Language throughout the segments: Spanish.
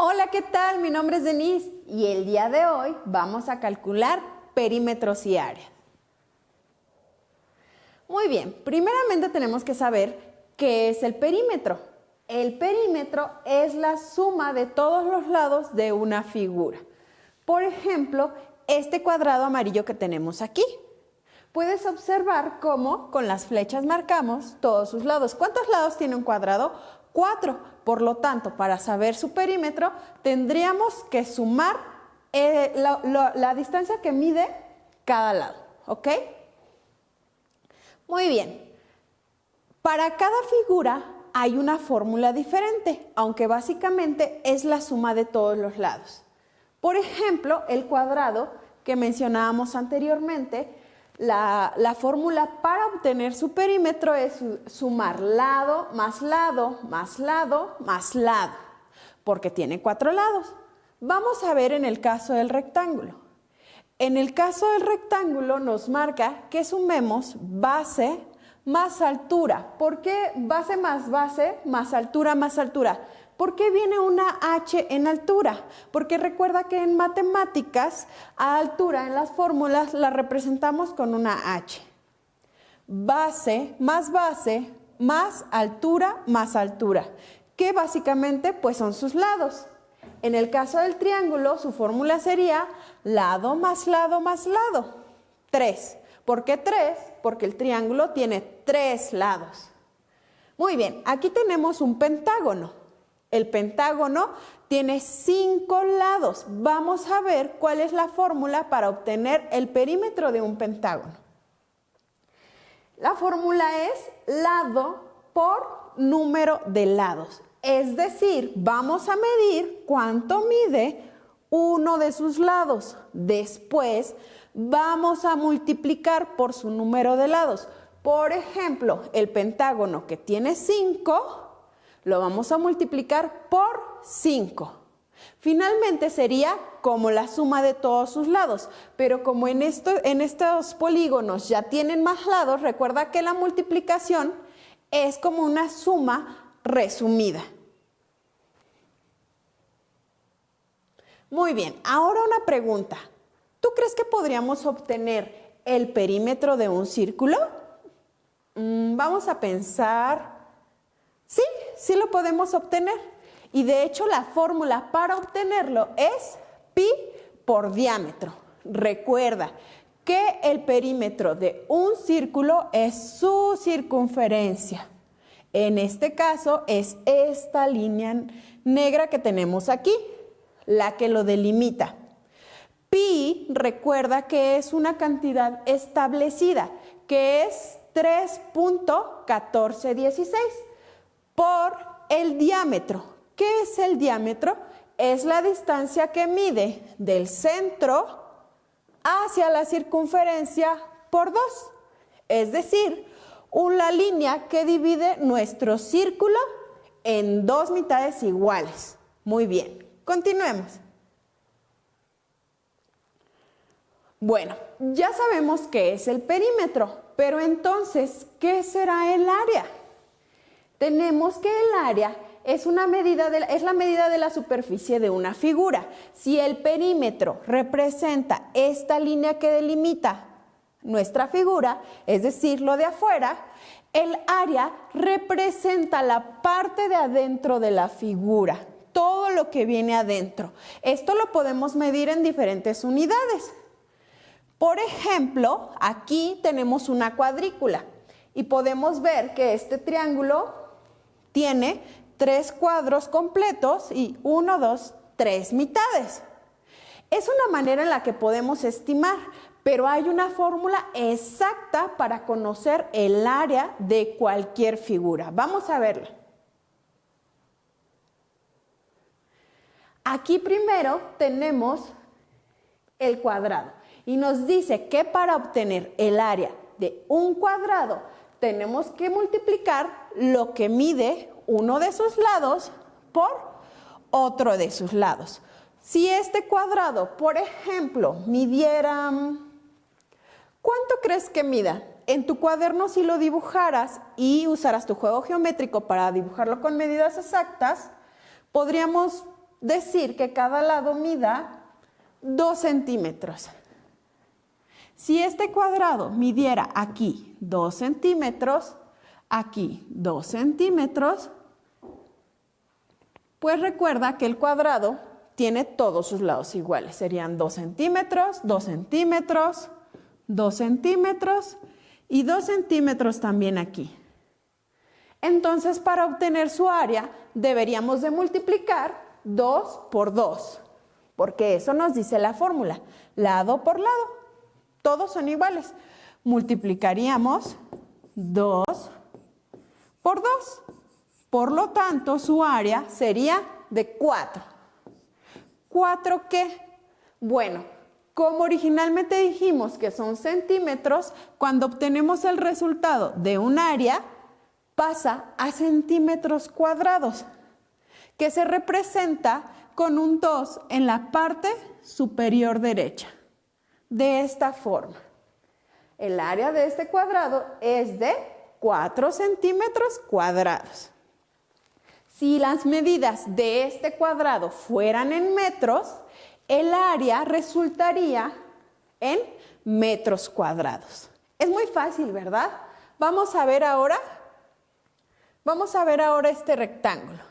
Hola, ¿qué tal? Mi nombre es Denise y el día de hoy vamos a calcular perímetros y áreas. Muy bien, primeramente tenemos que saber qué es el perímetro. El perímetro es la suma de todos los lados de una figura. Por ejemplo, este cuadrado amarillo que tenemos aquí. Puedes observar cómo con las flechas marcamos todos sus lados. ¿Cuántos lados tiene un cuadrado? 4. Por lo tanto, para saber su perímetro, tendríamos que sumar la distancia que mide cada lado, ¿ok? Muy bien. Para cada figura hay una fórmula diferente, aunque básicamente es la suma de todos los lados. Por ejemplo, el cuadrado que mencionábamos anteriormente, la fórmula para obtener su perímetro es sumar lado, más lado, más lado, más lado, porque tiene 4 lados. Vamos a ver en el caso del rectángulo. En el caso del rectángulo nos marca que sumemos base más altura. ¿Por qué base, más altura, más altura? ¿Por qué viene una H en altura? Porque recuerda que en matemáticas, a altura en las fórmulas la representamos con una H. Base, más altura, que básicamente pues son sus lados. En el caso del triángulo, su fórmula sería lado más lado más lado. 3. ¿Por qué 3? Porque el triángulo tiene 3 lados. Muy bien, aquí tenemos un pentágono. El pentágono tiene 5 lados. Vamos a ver cuál es la fórmula para obtener el perímetro de un pentágono. La fórmula es lado por número de lados. Es decir, vamos a medir cuánto mide uno de sus lados. Después vamos a multiplicar por su número de lados. Por ejemplo, el pentágono que tiene 5, lo vamos a multiplicar por 5. Finalmente sería como la suma de todos sus lados, pero como en estos polígonos ya tienen más lados, recuerda que la multiplicación es como una suma resumida. Muy bien, ahora una pregunta. ¿Tú crees que podríamos obtener el perímetro de un círculo? Vamos a pensar. Sí lo podemos obtener. Y de hecho la fórmula para obtenerlo es pi por diámetro. Recuerda que el perímetro de un círculo es su circunferencia. En este caso es esta línea negra que tenemos aquí, la que lo delimita. Pi, recuerda que es una cantidad establecida, que es 3.1416 por el diámetro. ¿Qué es el diámetro? Es la distancia que mide del centro hacia la circunferencia por 2. Es decir, una línea que divide nuestro círculo en 2 mitades iguales. Muy bien, continuemos. Bueno, ya sabemos qué es el perímetro, pero entonces, ¿qué será el área? Tenemos que el área es la medida de la superficie de una figura. Si el perímetro representa esta línea que delimita nuestra figura, es decir, lo de afuera, el área representa la parte de adentro de la figura, todo lo que viene adentro. Esto lo podemos medir en diferentes unidades. Por ejemplo, aquí tenemos una cuadrícula y podemos ver que este triángulo tiene 3 cuadros completos y 1, 2, 3 mitades. Es una manera en la que podemos estimar, pero hay una fórmula exacta para conocer el área de cualquier figura. Vamos a verla. Aquí primero tenemos el cuadrado y nos dice que para obtener el área de un cuadrado tenemos que multiplicar lo que mide uno de sus lados por otro de sus lados. Si este cuadrado, por ejemplo, midiera, ¿cuánto crees que mida? En tu cuaderno, si lo dibujaras y usaras tu juego geométrico para dibujarlo con medidas exactas, podríamos decir que cada lado mida 2 centímetros. Si este cuadrado midiera aquí 2 centímetros, aquí 2 centímetros, pues recuerda que el cuadrado tiene todos sus lados iguales. Serían 2 centímetros, 2 centímetros, 2 centímetros y 2 centímetros también aquí. Entonces, para obtener su área, deberíamos de multiplicar 2 por 2, porque eso nos dice la fórmula, lado por lado. Todos son iguales. Multiplicaríamos 2 por 2. Por lo tanto, su área sería de 4. ¿4 qué? Bueno, como originalmente dijimos que son centímetros, cuando obtenemos el resultado de un área, pasa a centímetros cuadrados, que se representa con un 2 en la parte superior derecha. De esta forma. El área de este cuadrado es de 4 centímetros cuadrados. Si las medidas de este cuadrado fueran en metros, el área resultaría en metros cuadrados. Es muy fácil, ¿verdad? Vamos a ver ahora este rectángulo.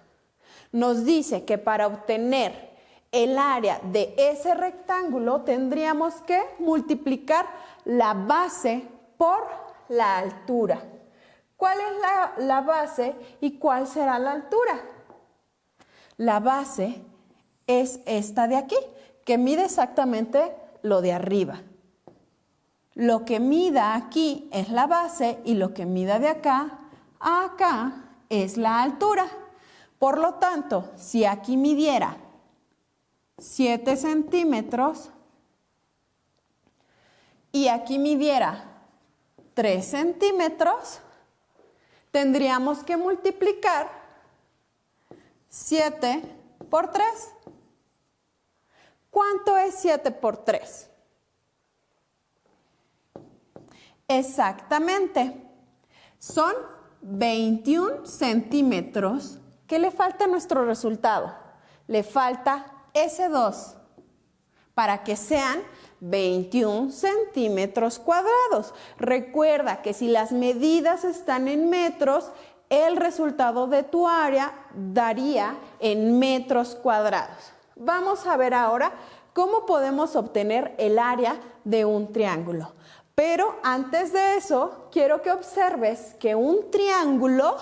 Nos dice que para obtener el área de ese rectángulo tendríamos que multiplicar la base por la altura. ¿Cuál es la base y cuál será la altura? La base es esta de aquí, que mide exactamente lo de arriba. Lo que mida aquí es la base y lo que mida de acá a acá es la altura. Por lo tanto, si aquí midiera 7 centímetros y aquí midiera 3 centímetros, tendríamos que multiplicar 7 por 3. ¿Cuánto es 7 por 3? Exactamente, son 21 centímetros. ¿Qué le falta a nuestro resultado? Le falta ese 2 para que sean 21 centímetros cuadrados. Recuerda que si las medidas están en metros, el resultado de tu área daría en metros cuadrados. Vamos a ver ahora cómo podemos obtener el área de un triángulo. Pero antes de eso, quiero que observes que un triángulo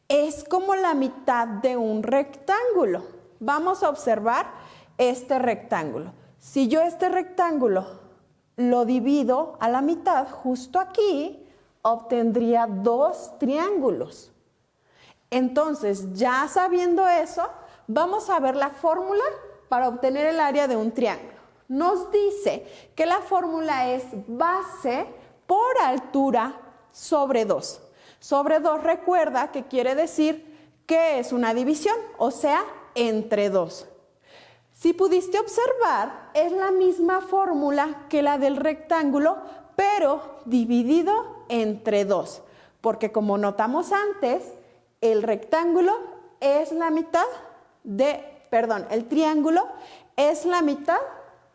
es como la mitad de un rectángulo. Vamos a observar este rectángulo. Si yo este rectángulo lo divido a la mitad, justo aquí, obtendría 2 triángulos. Entonces, ya sabiendo eso, vamos a ver la fórmula para obtener el área de un triángulo. Nos dice que la fórmula es base por altura sobre 2. Sobre 2 recuerda que quiere decir que es una división, o sea, entre 2. Si pudiste observar, es la misma fórmula que la del rectángulo, pero dividido entre 2. Porque como notamos antes, el triángulo es la mitad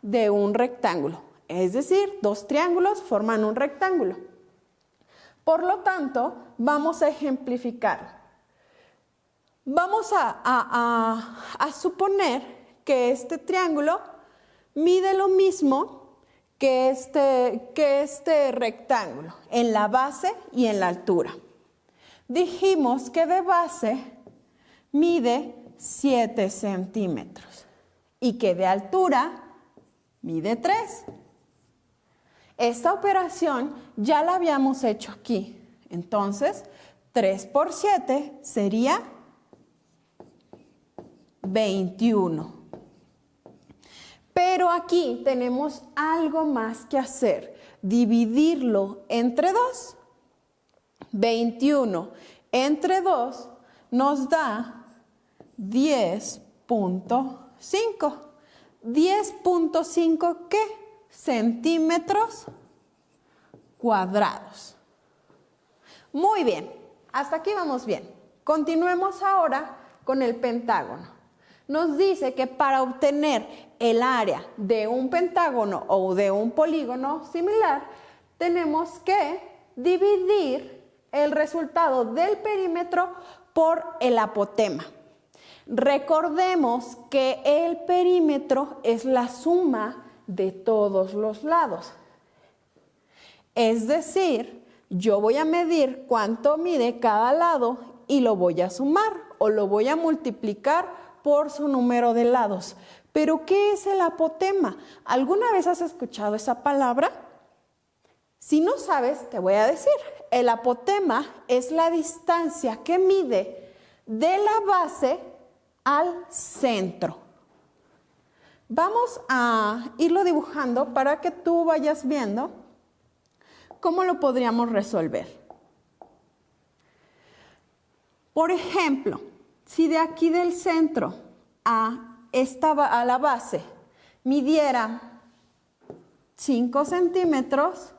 de un rectángulo. Es decir, 2 triángulos forman un rectángulo. Por lo tanto, vamos a ejemplificar. Vamos a suponer que este triángulo mide lo mismo que este rectángulo en la base y en la altura. Dijimos que de base mide 7 centímetros y que de altura mide 3. Esta operación ya la habíamos hecho aquí. Entonces, 3 por 7 sería 21. Pero aquí tenemos algo más que hacer. Dividirlo entre 2. 21 entre 2 nos da 10.5. 10.5 ¿qué? Centímetros cuadrados. Muy bien, hasta aquí vamos bien. Continuemos ahora con el pentágono. nos dice que para obtener el área de un pentágono o de un polígono similar, tenemos que dividir el resultado del perímetro por el apotema. Recordemos que el perímetro es la suma de todos los lados. Es decir, yo voy a medir cuánto mide cada lado y lo voy a sumar o lo voy a multiplicar por su número de lados. ¿Pero qué es el apotema? ¿Alguna vez has escuchado esa palabra? Si no sabes, te voy a decir. El apotema es la distancia que mide de la base al centro. Vamos a irlo dibujando para que tú vayas viendo cómo lo podríamos resolver. Por ejemplo, si de aquí del centro a la base midiera 5 centímetros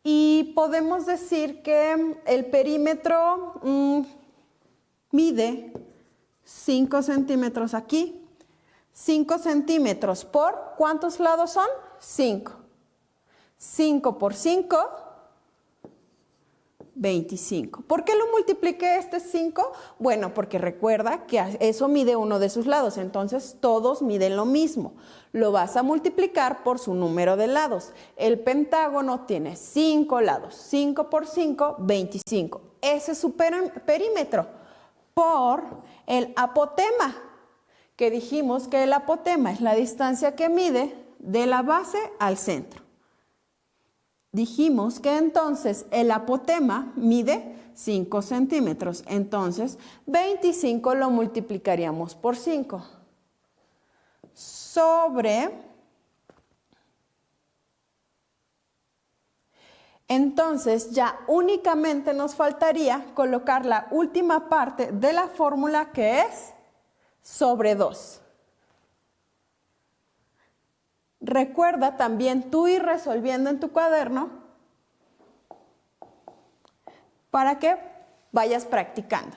y podemos decir que el perímetro mide 5 centímetros aquí, 5 centímetros por, ¿cuántos lados son? 5. 5 por 5, 25. ¿Por qué lo multipliqué este 5? Bueno, porque recuerda que eso mide uno de sus lados, entonces todos miden lo mismo. Lo vas a multiplicar por su número de lados. El pentágono tiene 5 lados. 5 por 5, 25. Ese es su perímetro. Por el apotema, que dijimos que el apotema es la distancia que mide de la base al centro. Dijimos que entonces el apotema mide 5 centímetros, entonces 25 lo multiplicaríamos por 5 sobre, entonces ya únicamente nos faltaría colocar la última parte de la fórmula, que es sobre 2. Recuerda también tú ir resolviendo en tu cuaderno para que vayas practicando.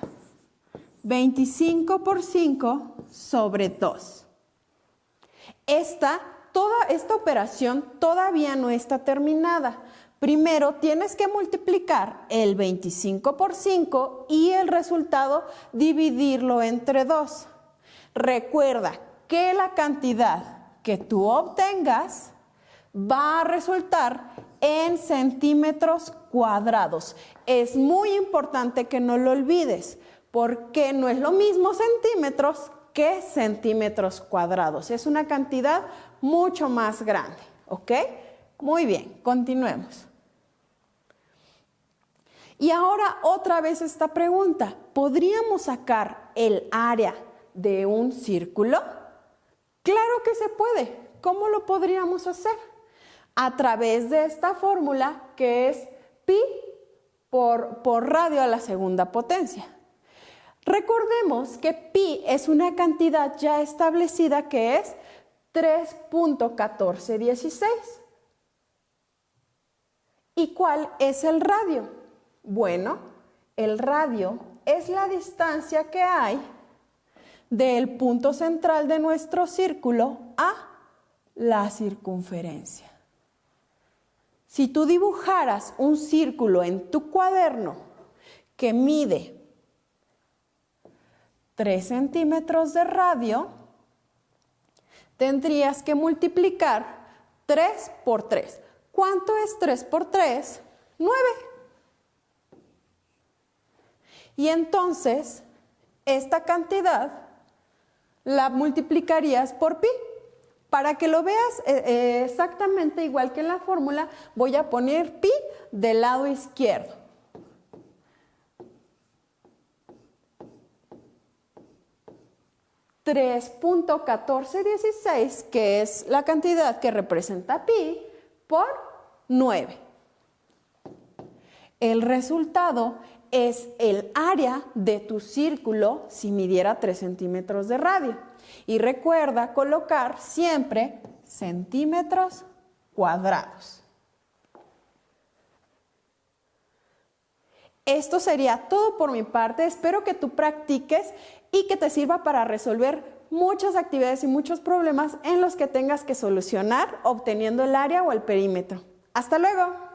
25 por 5 sobre 2. Toda esta operación todavía no está terminada. Primero tienes que multiplicar el 25 por 5 y el resultado dividirlo entre 2. Recuerda que la cantidad que tú obtengas va a resultar en centímetros cuadrados. Es muy importante que no lo olvides, porque no es lo mismo centímetros que centímetros cuadrados. Es una cantidad mucho más grande, ¿ok? Muy bien, continuemos. Y ahora otra vez esta pregunta. ¿Podríamos sacar el área de un círculo? Claro que se puede. ¿Cómo lo podríamos hacer? A través de esta fórmula, que es pi por radio a la segunda potencia. Recordemos que pi es una cantidad ya establecida, que es 3.1416. ¿Y cuál es el radio? Bueno, el radio es la distancia que hay del punto central de nuestro círculo a la circunferencia. Si tú dibujaras un círculo en tu cuaderno que mide 3 centímetros de radio, tendrías que multiplicar 3 por 3. ¿Cuánto es 3 por 3? 9. Y entonces, esta cantidad la multiplicarías por pi. Para que lo veas exactamente igual que en la fórmula, voy a poner pi del lado izquierdo. $3.1416, que es la cantidad que representa pi, por 9. El resultado es el área de tu círculo si midiera 3 centímetros de radio. Y recuerda colocar siempre centímetros cuadrados. Esto sería todo por mi parte. Espero que tú practiques y que te sirva para resolver muchas actividades y muchos problemas en los que tengas que solucionar obteniendo el área o el perímetro. ¡Hasta luego!